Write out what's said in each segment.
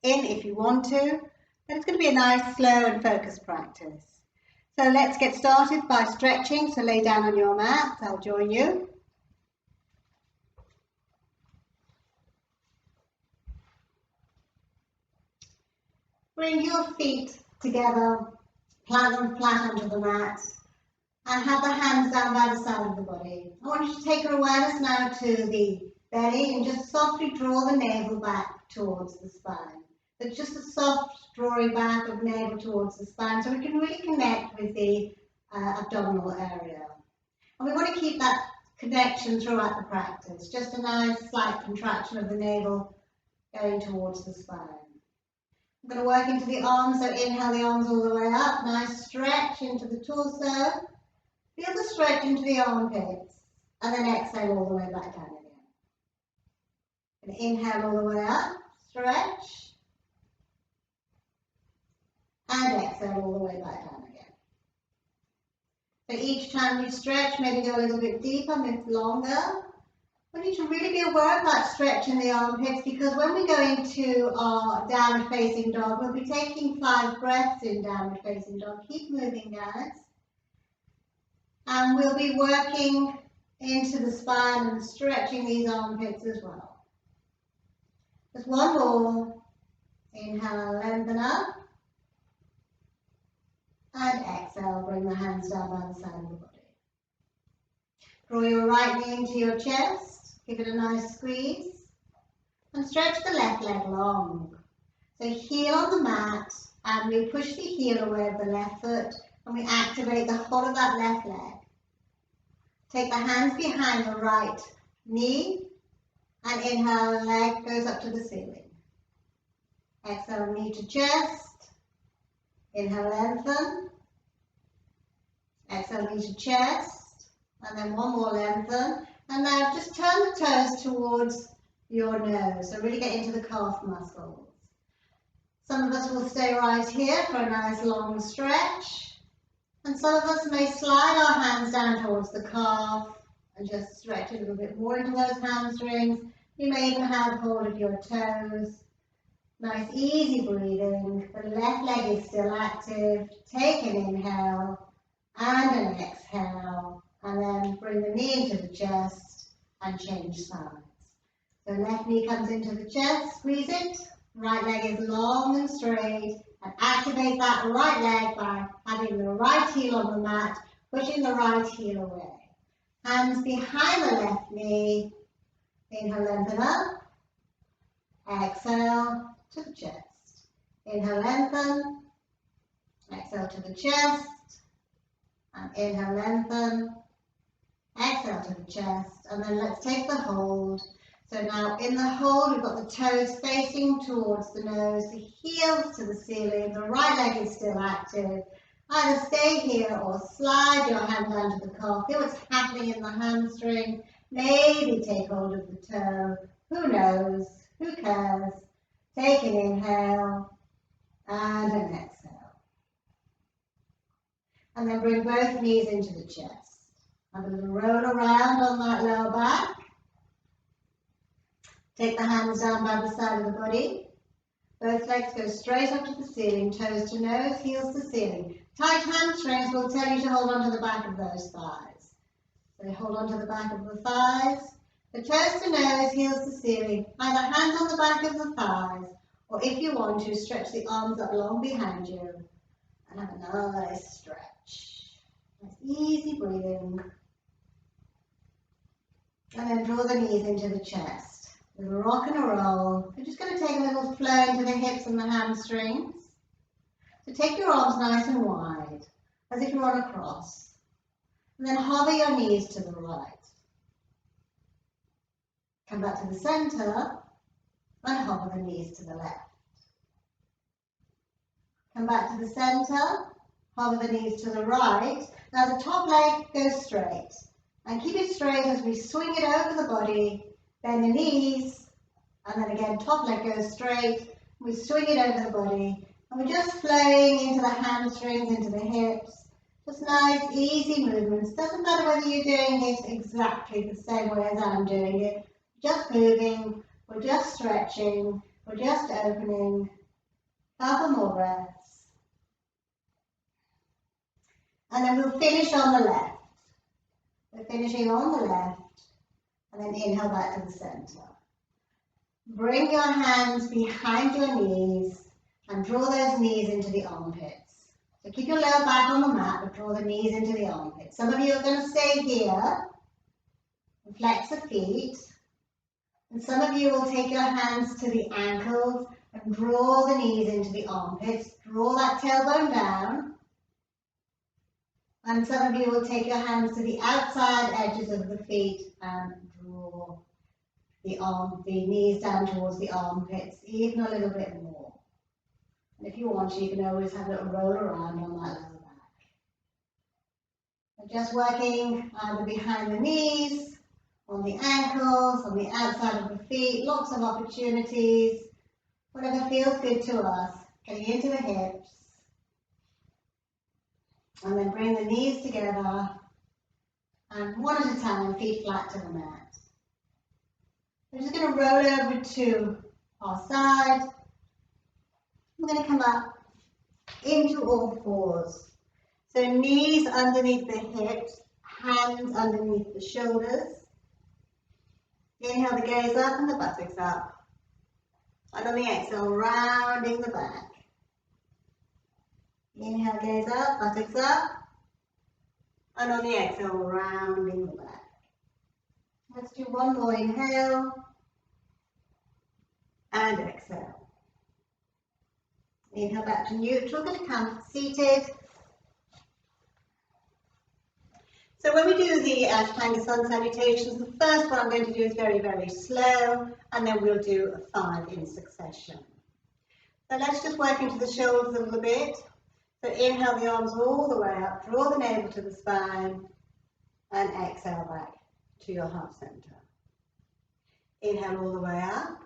in if you want to, but it's going to be a nice, slow and focused practice. So let's get started by stretching. So lay down on your mat, I'll join you. Bring your feet together, plant them flat onto the mat, and have the hands down by the side of the body. I want you to take your awareness now to the belly and just softly draw the navel back towards the spine. So just a soft drawing back of navel towards the spine so we can really connect with the abdominal area. And we want to keep that connection throughout the practice, just a nice slight contraction of the navel going towards the spine. I'm going to work into the arms, so inhale the arms all the way up, nice stretch into the torso, feel the stretch into the armpits, and then exhale all the way back down again. And inhale all the way up, stretch, and exhale all the way back down again. So each time you stretch, maybe go a little bit deeper, maybe longer. We need to really be aware of that stretch in the armpits, because when we go into our downward facing dog, we'll be taking 5 breaths in downward facing dog. Keep moving, guys. And we'll be working into the spine and stretching these armpits as well. Just one more. Inhale, lengthen up. And exhale, bring the hands down by the side of the body. Draw your right knee into your chest. Give it a nice squeeze. And stretch the left leg long. So heel on the mat, and we push the heel away of the left foot, and we activate the whole of that left leg. Take the hands behind the right knee, and inhale, leg goes up to the ceiling. Exhale, knee to chest. Inhale, lengthen. Exhale, knee to chest. And then one more, lengthen. And now just turn the toes towards your nose. So really get into the calf muscles. Some of us will stay right here for a nice long stretch. And some of us may slide our hands down towards the calf and just stretch a little bit more into those hamstrings. You may even have hold of your toes. Nice easy breathing. The left leg is still active. Take an inhale and an exhale. And then bring the knee into the chest and change sides. So left knee comes into the chest, squeeze it. Right leg is long and straight. And activate that right leg by having the right heel on the mat, pushing the right heel away. Hands behind the left knee. Inhale, lengthen up. Exhale to the chest. Inhale, lengthen. Exhale to the chest. And inhale, lengthen. Exhale to the chest, and then let's take the hold. So now in the hold, we've got the toes facing towards the nose, the heels to the ceiling, the right leg is still active. Either stay here or slide your hand down to the calf. Feel what's happening in the hamstring. Maybe take hold of the toe. Who knows? Who cares? Take an inhale and an exhale. And then bring both knees into the chest. Have a little roll around on that lower back. Take the hands down by the side of the body. Both legs go straight up to the ceiling, toes to nose, heels to ceiling. Tight hamstrings will tell you to hold on to the back of those thighs. So hold on to the back of the thighs. The toes to nose, heels to ceiling. Either hands on the back of the thighs, or if you want to, stretch the arms up long behind you and have a nice stretch. Nice easy breathing. And then draw the knees into the chest. A little rock and a roll. We're just going to take a little flow into the hips and the hamstrings. So take your arms nice and wide, as if you're on a cross. And then hover your knees to the right. Come back to the center and hover the knees to the left. Come back to the center, hover the knees to the right. Now the top leg goes straight. And keep it straight as we swing it over the body, bend the knees, and then again top leg goes straight, we swing it over the body, and we're just flowing into the hamstrings, into the hips, just nice easy movements. Doesn't matter whether you're doing it exactly the same way as I'm doing it, just moving, we're just stretching, we're just opening, Couple more breaths. And then we'll finish on the left. We're finishing on the left. And then inhale back to the center. Bring your hands behind your knees and draw those knees into the armpits. So keep your lower back on the mat, but draw the knees into the armpits. Some of you are going to stay here and flex the feet. And some of you will take your hands to the ankles and draw the knees into the armpits. Draw that tailbone down. And some of you will take your hands to the outside edges of the feet and draw the knees down towards the armpits, even a little bit more. And if you want to, you can always have a little roll around on that lower back. And just working either behind the knees, on the ankles, on the outside of the feet, lots of opportunities, whatever feels good to us, getting into the hips. And then bring the knees together, and one at a time, feet flat to the mat. We're just going to roll over to our side. We're going to come up into all fours. So knees underneath the hips, hands underneath the shoulders. Inhale the gaze up and the buttocks up. And on the exhale, rounding the back. Inhale, gaze up, buttocks up. And on the exhale, rounding the back. Let's do one more. Inhale. And exhale. Inhale back to neutral. Going to come seated. So when we do the Ashtanga Sun Salutations, the first one I'm going to do is very, very slow. And then we'll do 5 in succession. So let's just work into the shoulders a little bit. So inhale the arms all the way up, draw the navel to the spine, and exhale back to your heart center. Inhale all the way up,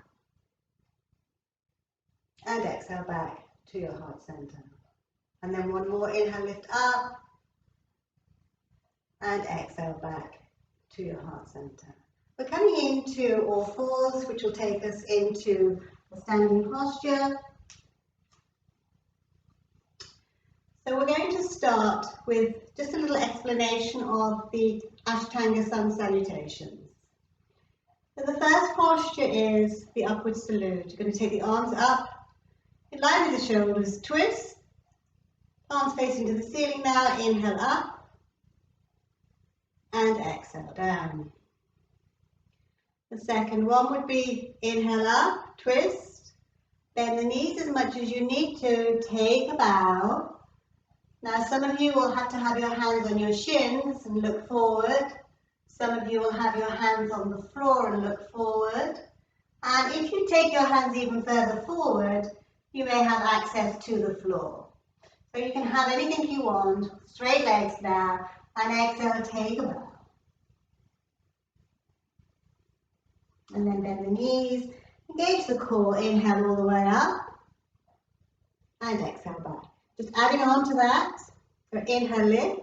and exhale back to your heart center. And then one more, inhale, lift up, and exhale back to your heart center. We're coming into all fours, which will take us into a standing posture. So we're going to start with just a little explanation of the Ashtanga Sun Salutations. So the first posture is the upward salute. You're going to take the arms up, in line with the shoulders, twist, palms facing to the ceiling now, inhale up, and exhale down. The second one would be inhale up, twist, bend the knees as much as you need to, take a bow. Now some of you will have to have your hands on your shins and look forward. Some of you will have your hands on the floor and look forward. And if you take your hands even further forward, you may have access to the floor. So you can have anything you want, straight legs now, and exhale, take a bow. And then bend the knees, engage the core, inhale all the way up, and exhale back. Just adding on to that, so inhale, lift,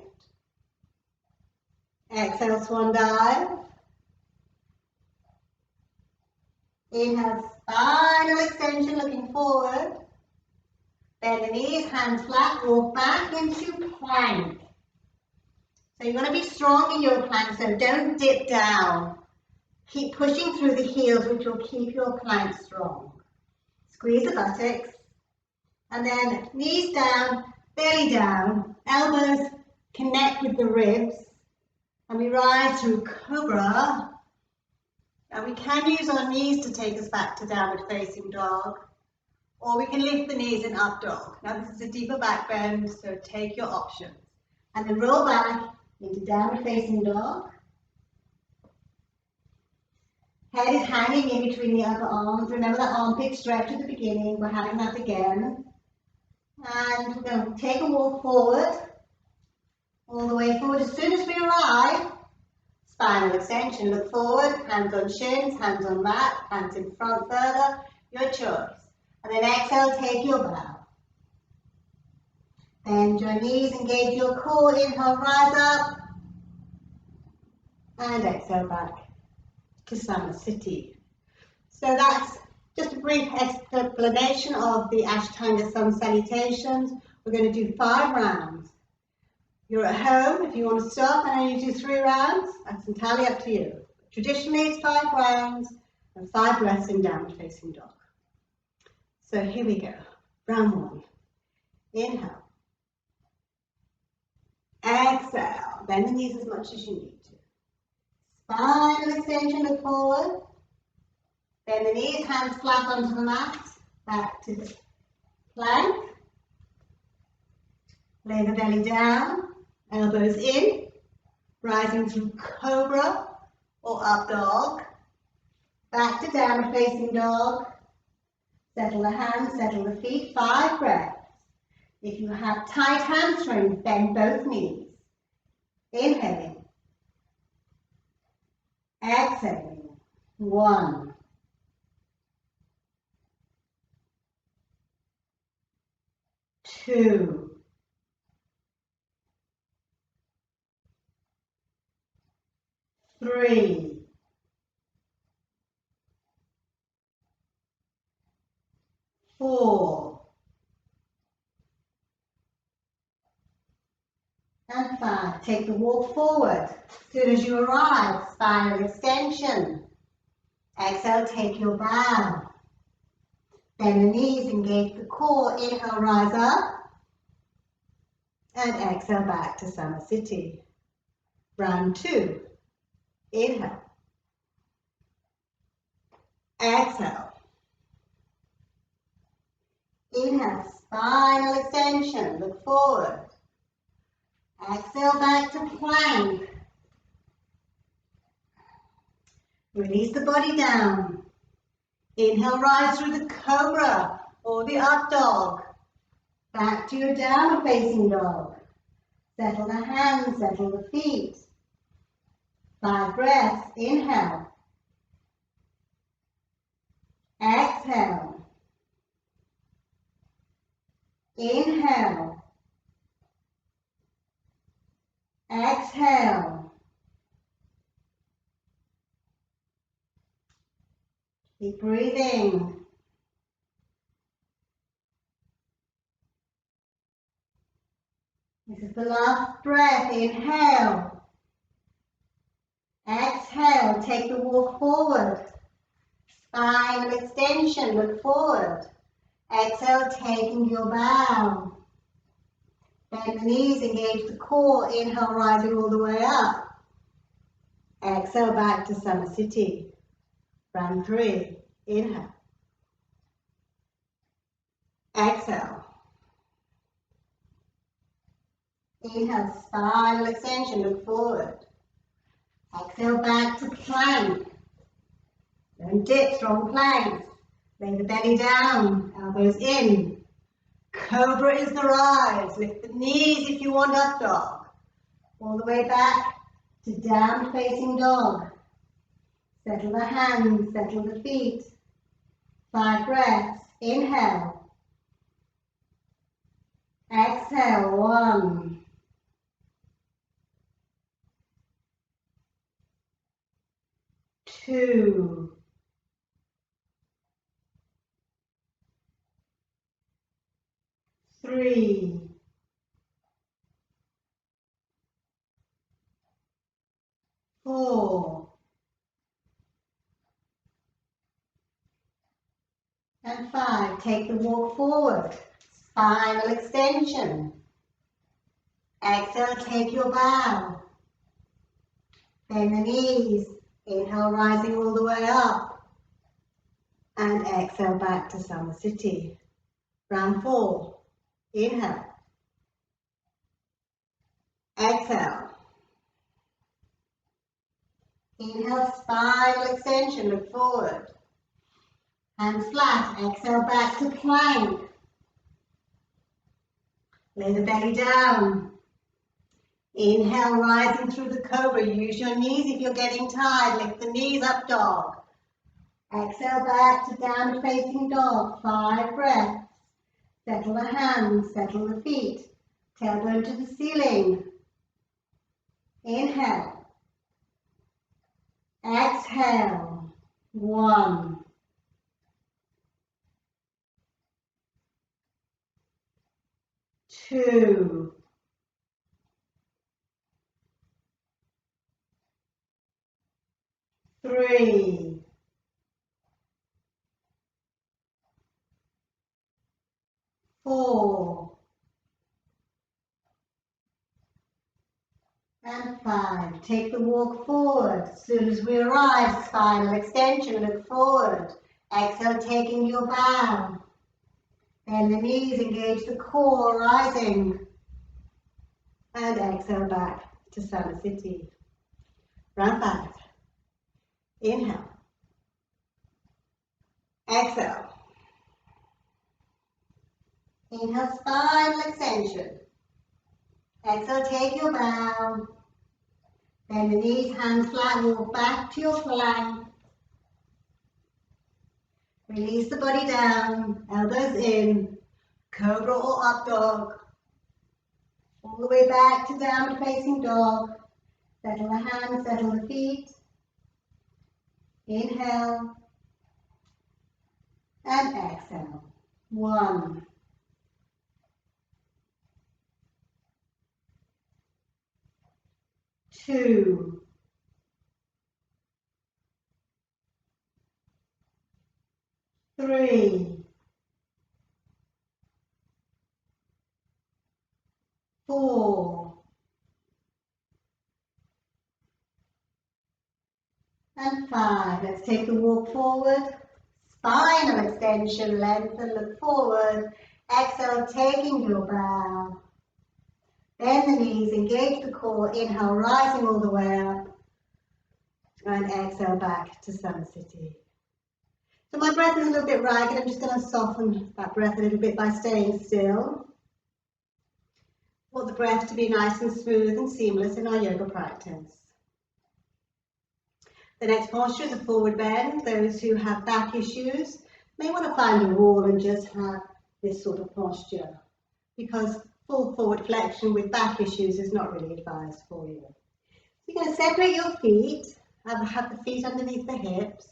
exhale, swan dive, inhale, spinal extension, looking forward, bend the knees, hands flat, walk back into plank. So you want to be strong in your plank, so don't dip down. Keep pushing through the heels, which will keep your plank strong. Squeeze the buttocks. And then knees down, belly down, elbows connect with the ribs, and we rise through Cobra. Now we can use our knees to take us back to downward facing dog, or we can lift the knees in up dog. Now this is a deeper back bend, so take your options. And then roll back into downward facing dog. Head is hanging in between the upper arms. Remember that armpit stretch at the beginning, we're having that again. And we're going to take a walk forward, all the way forward. As soon as we arrive, spinal extension, look forward, hands on shins, hands on mat, hands in front further, your choice. And then exhale, take your bow. Bend your knees, engage your core, inhale, rise up, and exhale back to Samasthiti. So that's Just a brief explanation of the Ashtanga Sun Salutations. We're going to do 5 rounds. You're at home. If you want to stop and only do 3 rounds, that's entirely up to you. Traditionally, it's 5 rounds and 5 breaths in downward facing dog. So here we go. Round 1. Inhale. Exhale. Bend the knees as much as you need to. Spinal extension, look forward. Bend the knees, hands flat onto the mat. Back to the plank. Lay the belly down, elbows in, rising through Cobra or up dog. Back to downward facing dog. Settle the hands, settle the feet, 5 breaths. If you have tight hamstrings, bend both knees. Inhaling. Exhaling. 1. 2. 3. 4. And 5. Take the walk forward. As soon as you arrive, spinal extension. Exhale, take your bow. Bend the knees, engage the core. Inhale, rise up. And exhale, back to Samasthiti. Round 2. Inhale. Exhale. Inhale, spinal extension. Look forward. Exhale, back to plank. Release the body down. Inhale, rise through the Cobra or the up dog. Back to your downward facing dog. Settle the hands, settle the feet. 5 breaths. Inhale. Exhale. Inhale. Exhale. Keep breathing. This is the last breath. Inhale. Exhale. Take the walk forward. Spinal extension. Look forward. Exhale, taking your bow. Bend the knees, engage the core. Inhale, rising all the way up. Exhale, back to Samasthiti. Round 3. Inhale. Exhale. Inhale, spinal extension, look forward. Exhale, back to plank. Don't dip, strong planks. Lay the belly down, elbows in. Cobra is the rise. Lift the knees if you want up dog. All the way back to down facing dog. Settle the hands, settle the feet. 5 breaths. Inhale. Exhale. 1. 2. 3. 4. And 5. Take the walk forward. Spinal extension. Exhale, take your bow. Bend the knees. Inhale, rising all the way up. And exhale, back to Samasthiti. Round 4. Inhale. Exhale. Inhale, spinal extension, look forward. Hands flat, exhale back to plank. Lay the belly down. Inhale, rising through the Cobra. Use your knees if you're getting tired. Lift the knees up, dog. Exhale back to downward facing dog. 5 breaths. Settle the hands, settle the feet. Tailbone to the ceiling. Inhale. Exhale. 1. 2, 3, 4, and 5. Take the walk forward. As soon as we arrive, spinal extension, look forward. Exhale, taking your bow. Bend the knees, engage the core, rising. And exhale back to Samasthiti. Round back. Inhale. Exhale. Inhale, spinal extension. Exhale, take your bow. Bend the knees, hands flat, walk back to your plank. Release the body down, elbows in, Cobra or up dog. All the way back to downward facing dog. Settle the hands, settle the feet. Inhale. And exhale. 1. 2. 3. 4. And 5. Let's take the walk forward. Spinal extension, lengthen, look forward. Exhale, taking your bow. Bend the knees, engage the core. Inhale, rising all the way up. And exhale back to Samasthiti. So my breath is a little bit ragged. I'm just going to soften that breath a little bit by staying still. Want the breath to be nice and smooth and seamless in our yoga practice. The next posture is a forward bend. Those who have back issues may want to find a wall and just have this sort of posture, because full forward flexion with back issues is not really advised for you. So you're going to separate your feet, have the feet underneath the hips.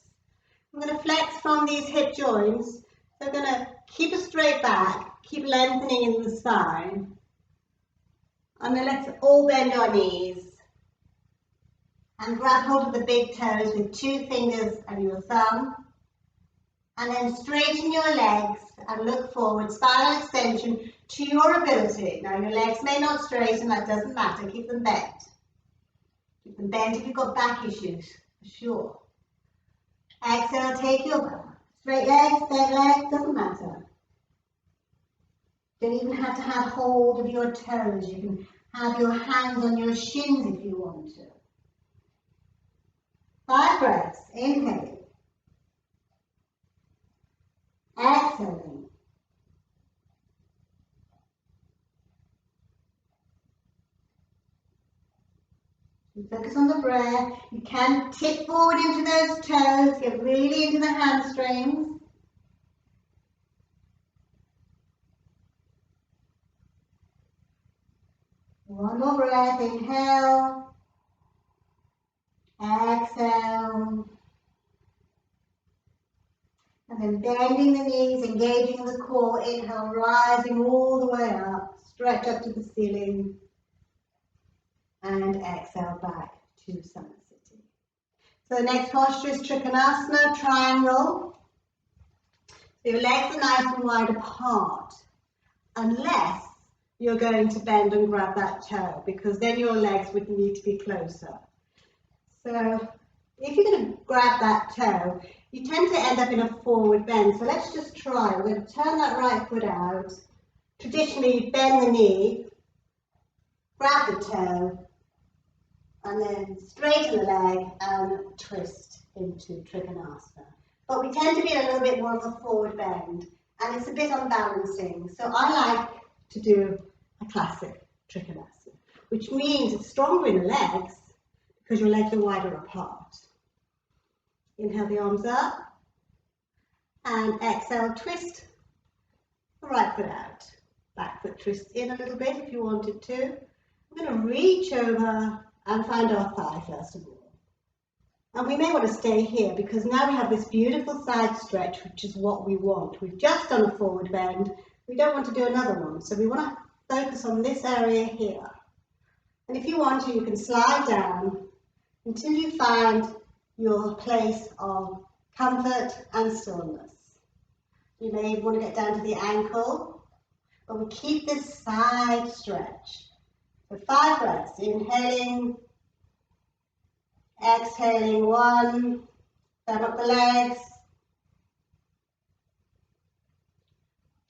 I'm going to flex from these hip joints. So we're going to keep a straight back, keep lengthening in the spine. And then let's all bend our knees. And grab hold of the big toes with 2 fingers and your thumb. And then straighten your legs and look forward, spinal extension to your ability. Now your legs may not straighten, that doesn't matter, keep them bent. Keep them bent if you've got back issues, for sure. Exhale, take your bow. Straight legs, bent legs, doesn't matter. You don't even have to have hold of your toes. You can have your hands on your shins if you want to. 5 breaths. Inhale. Exhaling. You focus on the breath. You can tip forward into those toes. Get really into the hamstrings. One more breath. Inhale. Exhale. And then bending the knees, engaging the core. Inhale, rising all the way up. Stretch up to the ceiling. And exhale back to Samasthiti. So the next posture is Trikonasana, triangle. So your legs are nice and wide apart, unless you're going to bend and grab that toe, because then your legs would need to be closer. So if you're going to grab that toe, you tend to end up in a forward bend. So let's just try. We're going to turn that right foot out. Traditionally, bend the knee, grab the toe, and then straighten the leg and twist into Trikonasana. But we tend to be in a little bit more of a forward bend, and it's a bit unbalancing. So I like to do a classic Trikonasana, which means it's stronger in the legs because your legs are wider apart. Inhale the arms up, and exhale, twist the right foot out. Back foot twist in a little bit if you wanted to. We're going to reach over and find our thigh first of all. And we may want to stay here because now we have this beautiful side stretch, which is what we want. We've just done a forward bend. We don't want to do another one. So we want to Focus on this area here. And if you want to, you can slide down until you find your place of comfort and stillness. You may even want to get down to the ankle, but we keep this side stretch. So 5 breaths, inhaling, exhaling, 1, turn up the legs,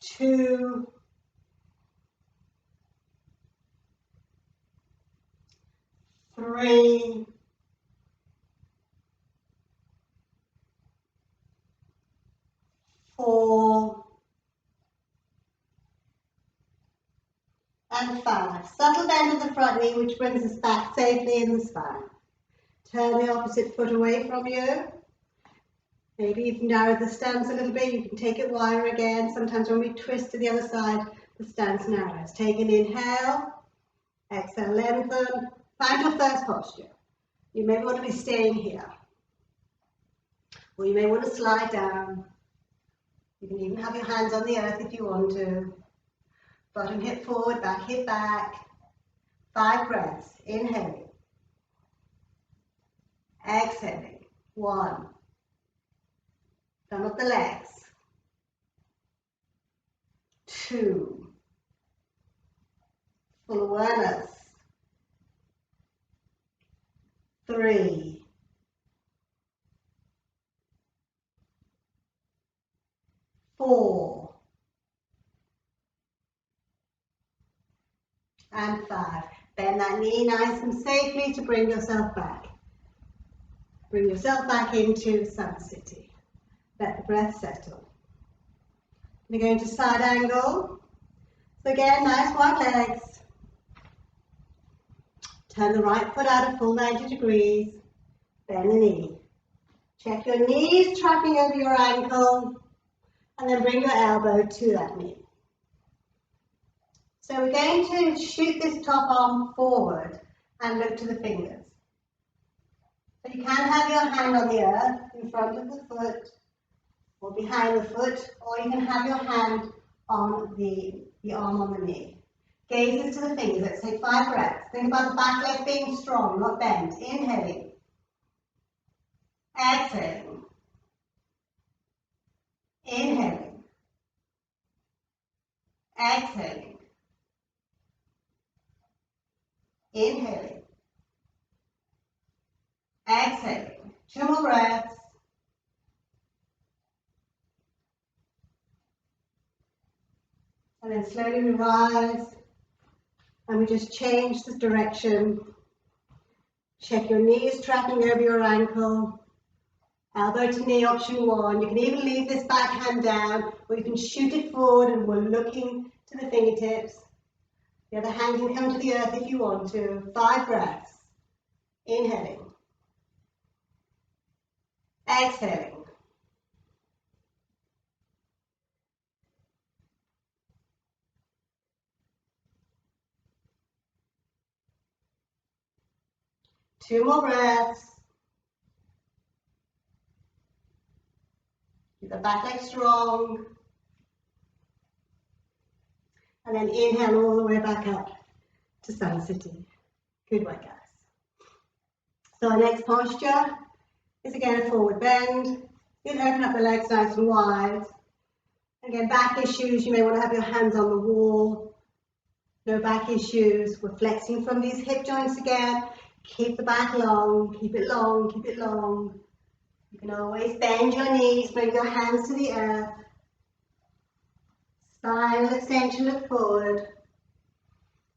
2, 3, 4, and 5. Subtle bend of the front knee, which brings us back safely in the spine. Turn the opposite foot away from you. Maybe you can narrow the stance a little bit. You can take it wider again. Sometimes when we twist to the other side, the stance narrows. Take an inhale. Exhale, lengthen. Find your first posture. You may want to be staying here. Or you may want to slide down. You can even have your hands on the earth if you want to. Bottom hip forward, back hip back. 5 breaths. Inhaling. Exhaling. 1. Turn up the legs. 2. Full awareness. 3. 4. And 5. Bend that knee nice and safely to bring yourself back. Bring yourself back into Sun City. Let the breath settle. We're going to side angle. So again, nice wide legs. Turn the right foot out at full 90 degrees. Bend the knee. Check your knees trapping over your ankle. And then bring your elbow to that knee. So we're going to shoot this top arm forward and look to the fingers. So you can have your hand on the earth in front of the foot or behind the foot, or you can have your hand on the arm on the knee. Gazes to the fingers. Let's take 5 breaths. Think about the back leg being strong, not bent. Inhaling. Exhaling. Inhaling. Exhaling. Inhaling. Exhaling. 2 more breaths. And then slowly we rise and we just change the direction. Check your knees tracking over your ankle. Elbow to knee, option 1. You can even leave this back hand down, or you can shoot it forward and we're looking to the fingertips. The other hand can come to the earth if you want to. 5 breaths. Inhaling. Exhaling. Two more breaths. Keep the back leg strong. And then inhale all the way back up to Sun City. Good work, guys. So our next posture is again a forward bend. You can open up the legs nice and wide. Again, back issues, you may want to have your hands on the wall. No back issues. We're flexing from these hip joints again. Keep the back long, keep it long, keep it long. You can always bend your knees, bring your hands to the earth. Spinal extension, look forward.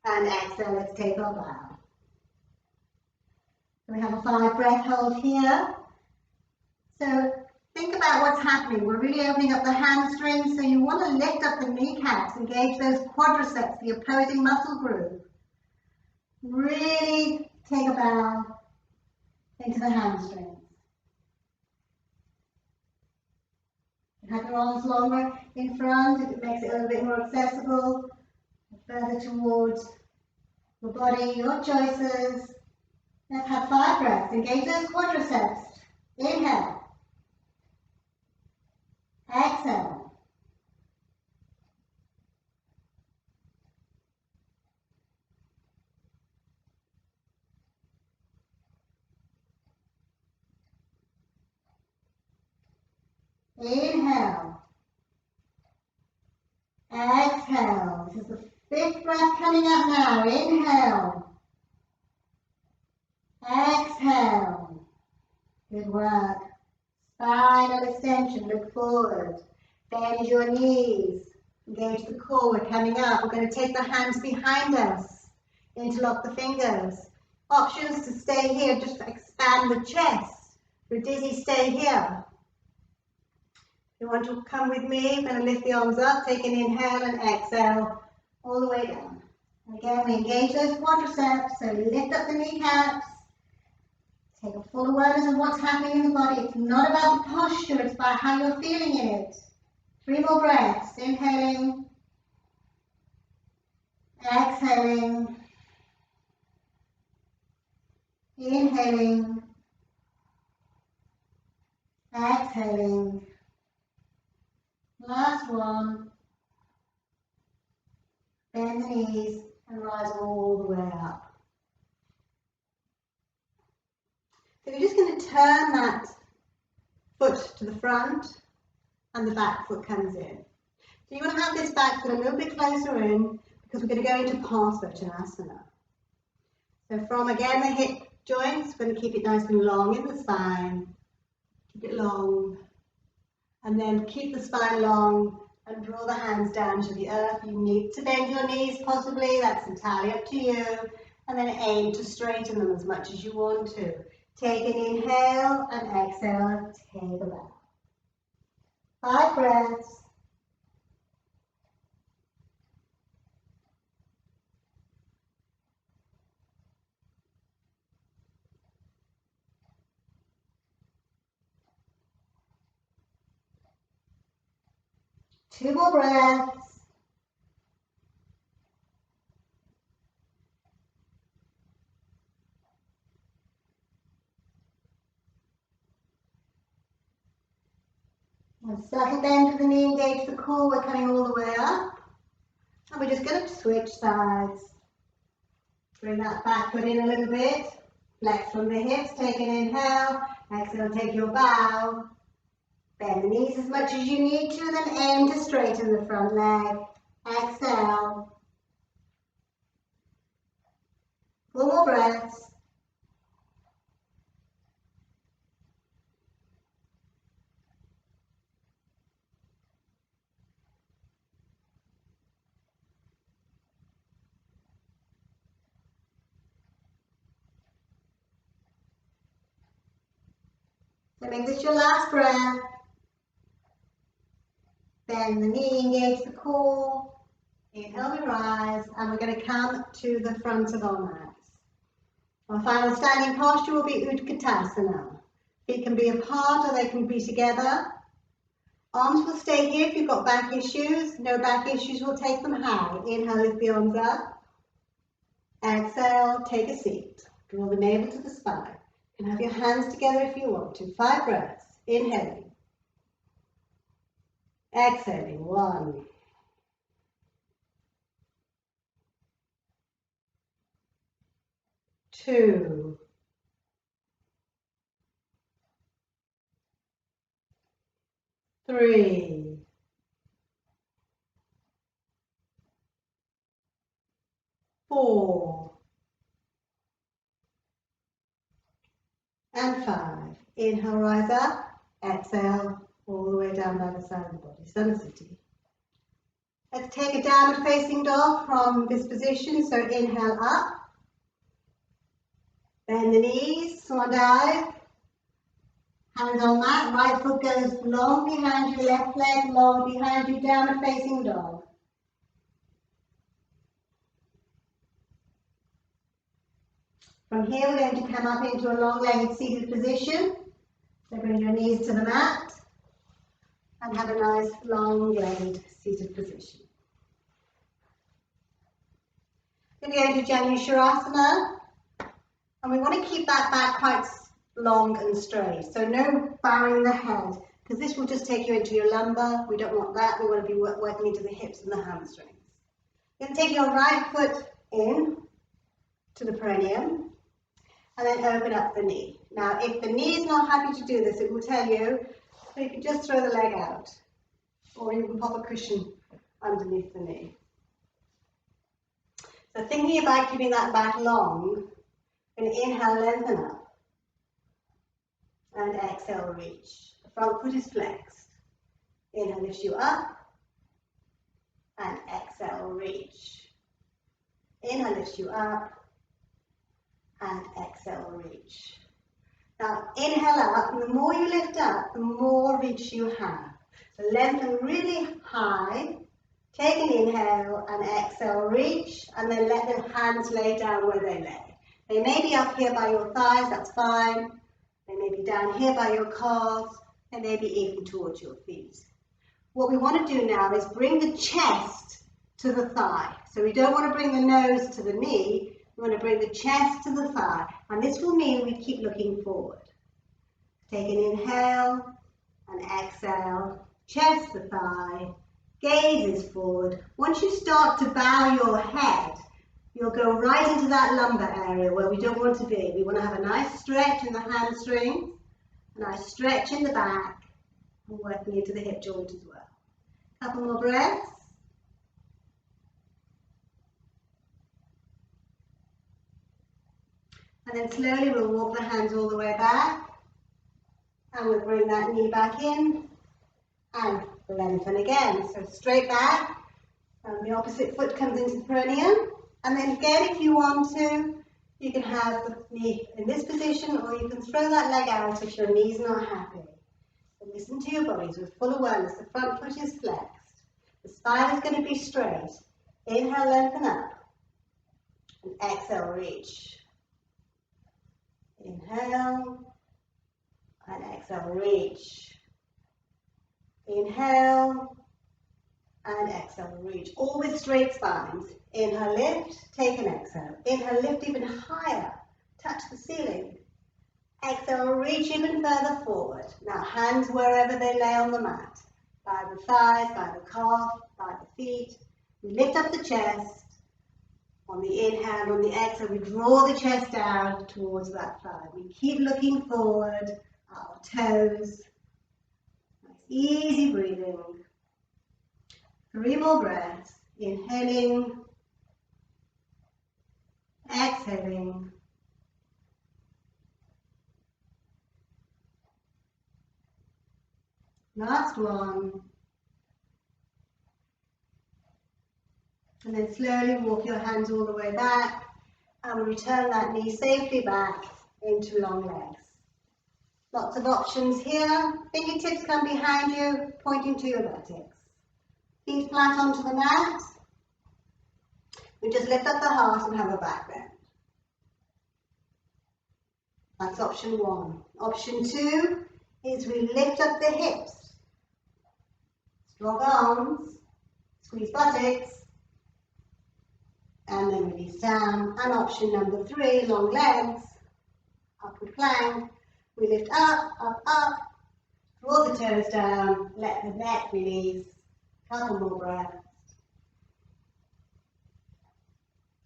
And exhale, let's take our bow. So we have a 5 breath hold here. So think about what's happening. We're really opening up the hamstrings, so you want to lift up the kneecaps, engage those quadriceps, the opposing muscle group. Really take a bow into the hamstrings. Have your arms longer in front, it makes it a little bit more accessible, further towards the body, your choices. Let's have 5 breaths. Engage those quadriceps. Inhale. Exhale. Inhale. Exhale. This is the 5th breath coming up now. Inhale. Exhale. Good work. Spinal extension. Look forward. Bend your knees. Engage the core. We're coming up. We're going to take the hands behind us. Interlock the fingers. Options to stay here. Just expand the chest. If you're dizzy, stay here. If you want to come with me, I'm going to lift the arms up. Take an inhale and exhale all the way down. And again, we engage those quadriceps. So lift up the kneecaps. Take a full awareness of what's happening in the body. It's not about the posture. It's about how you're feeling in it. 3 more breaths. Inhaling. Exhaling. Inhaling. Exhaling. Last one. Bend the knees and rise all the way up. So you're just going to turn that foot to the front and the back foot comes in. So you want to have this back foot a little bit closer in because we're going to go into Parsvottanasana. So from again the hip joints, we're going to keep it nice and long in the spine. Keep it long. And then keep the spine long and draw the hands down to the earth. You need to bend your knees possibly, that's entirely up to you. And then aim to straighten them as much as you want to. Take an inhale and exhale, take a bow. 5 breaths. Two more breaths. And settle down to the knee, engage the core. We're coming all the way up. And we're just going to switch sides. Bring that back foot in a little bit. Flex from the hips. Take an inhale. Exhale, take your bow. Bend the knees as much as you need to, then aim to straighten the front leg. Exhale. 4 more breaths. So make this your last breath. Bend the knee, engage the core. Inhale, we rise, and we're going to come to the front of our mats. Our final standing posture will be Utkatasana. Feet can be apart or they can be together. Arms will stay here if you've got back issues. No back issues, we'll take them high. Inhale, lift the arms up. Exhale, take a seat. Draw the navel to the spine. You can have your hands together if you want to. 5 breaths. Inhaling. Exhaling. 1. 2. 3. 4. And 5. Inhale, rise up. Exhale, all the way down by the side of the body. Sun City. Let's take a downward facing dog from this position. So inhale up. Bend the knees, swan dive. Hands on mat, right foot goes long behind you, left leg long behind you, downward facing dog. From here, we're going to come up into a long-legged seated position. So bring your knees to the mat and have a nice long-legged seated position. We're going to Janushirasana, and we want to keep that back quite long and straight. So no bowing the head, because this will just take you into your lumbar. We don't want that. We want to be working into the hips and the hamstrings. You're going to take your right foot in to the perineum, and then open up the knee. Now, if the knee is not happy to do this, it will tell you So you can just throw the leg out, or you can pop a cushion underneath the knee. So thinking about keeping that back long, and inhale, lengthen up, and exhale, reach. The front foot is flexed. Inhale, lifts you up, and exhale, reach. Inhale, lifts you up, and exhale, reach. Now inhale up, and the more you lift up, the more reach you have. So lengthen really high, take an inhale, and exhale, reach, and then let the hands lay down where they lay. They may be up here by your thighs, that's fine. They may be down here by your calves. They may be even towards your feet. What we want to do now is bring the chest to the thigh. So we don't want to bring the nose to the knee. We want to bring the chest to the thigh. And this will mean we keep looking forward. Take an inhale and exhale. Chest to thigh. Gaze is forward. Once you start to bow your head, you'll go right into that lumbar area where we don't want to be. We want to have a nice stretch in the hamstrings, a nice stretch in the back, and working into the hip joint as well. Couple more breaths. And then slowly we'll walk the hands all the way back, and we'll bring that knee back in, and lengthen again. So straight back, and the opposite foot comes into the perineum. And then again, if you want to, you can have the knee in this position, or you can throw that leg out if your knee's not happy. So listen to your bodies with full awareness. The front foot is flexed. The spine is going to be straight. Inhale, lengthen up. And exhale, reach. Inhale. And exhale, reach. Inhale. And exhale, reach. All with straight spines. Inhale, lift, take an exhale. Inhale, lift even higher, touch the ceiling. Exhale, reach even further forward. Now hands wherever they lay on the mat. By the thighs, by the calf, by the feet. We lift up the chest. On the inhale, on the exhale, we draw the chest down towards that thigh. We keep looking forward, our toes. Nice, easy breathing. 3 more breaths. Inhaling. Exhaling. Last one. And then slowly walk your hands all the way back and return that knee safely back into long legs. Lots of options here. Fingertips come behind you, pointing to your buttocks. Feet flat onto the mat. We just lift up the heart and have a back bend. That's option 1. Option 2 is we lift up the hips. Strong arms, squeeze buttocks, and then release down. And option number 3, long legs, upward plank. We lift up, up, up, draw the toes down, let the neck release. Couple more breaths.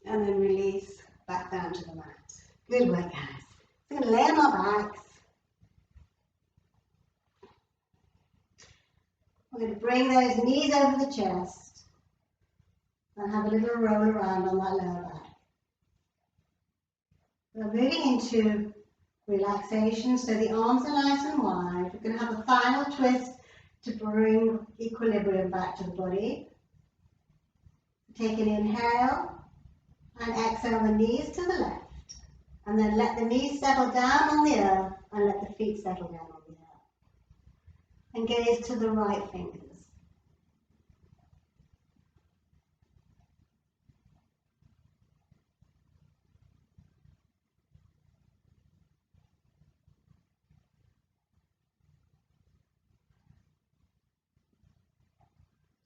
And then release back down to the mat. Good work, guys. So we're going to lay on our backs. We're going to bring those knees over the chest and have a little roll around on that lower back. We're moving into relaxation, so the arms are nice and wide. We're going to have a final twist to bring equilibrium back to the body. Take an inhale. And exhale the knees to the left. And then let the knees settle down on the earth and let the feet settle down on the earth. And gaze to the right fingers.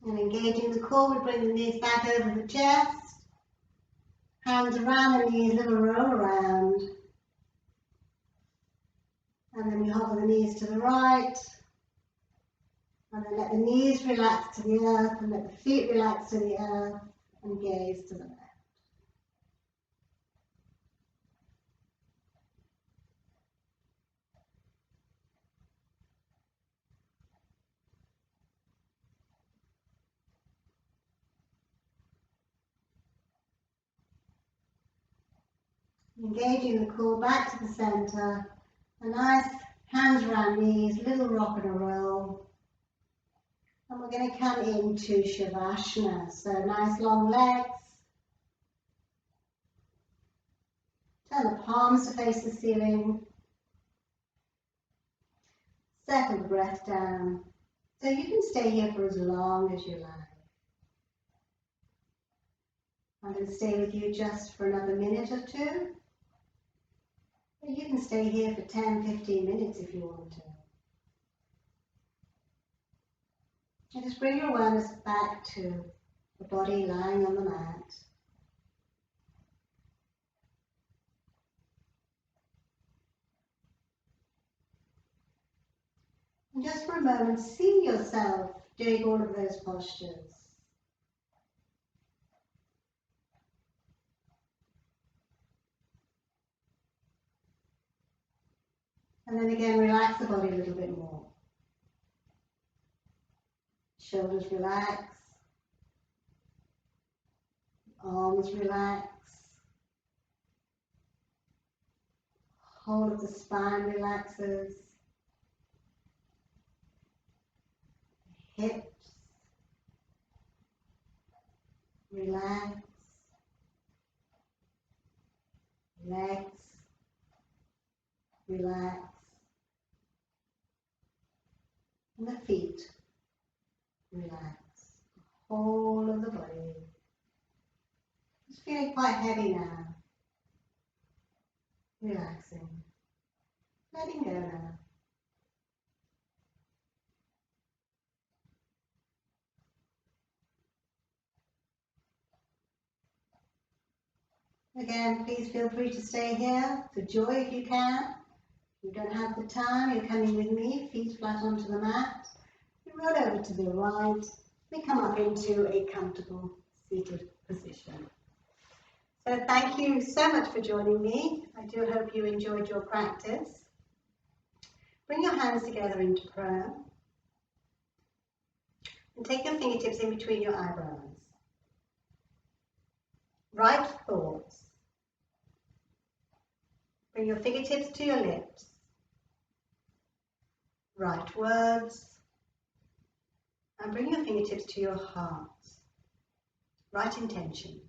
And engaging the core, we bring the knees back over the chest. Hands around the knees, little roll around. And then we hover the knees to the right. And then let the knees relax to the earth and let the feet relax to the earth and gaze to the left. Engaging the core back to the center. A nice hands around knees, little rock and a roll. And we're going to come into Shavasana. So nice long legs. Turn the palms to face the ceiling. Settle the breath down. So you can stay here for as long as you like. I'm going to stay with you just for another minute or two. But you can stay here for 10-15 minutes if you want to. And just bring your awareness back to the body lying on the mat. And just for a moment, see yourself doing all of those postures. And then again, relax the body a little bit more. Shoulders relax. Arms relax. Whole of the spine relaxes. Hips relax. Legs relax. And the feet relax. The whole of the body. It's feeling quite heavy now. Relaxing. Letting go now. Again, please feel free to stay here for joy if you can. If you don't have the time, you're coming with me, feet flat onto the mat. You roll over to the right. We come up into a comfortable seated position. So thank you so much for joining me. I do hope you enjoyed your practice. Bring your hands together into prayer. And take your fingertips in between your eyebrows. Right thoughts. Bring your fingertips to your lips. Right words. And bring your fingertips to your heart. Right intention.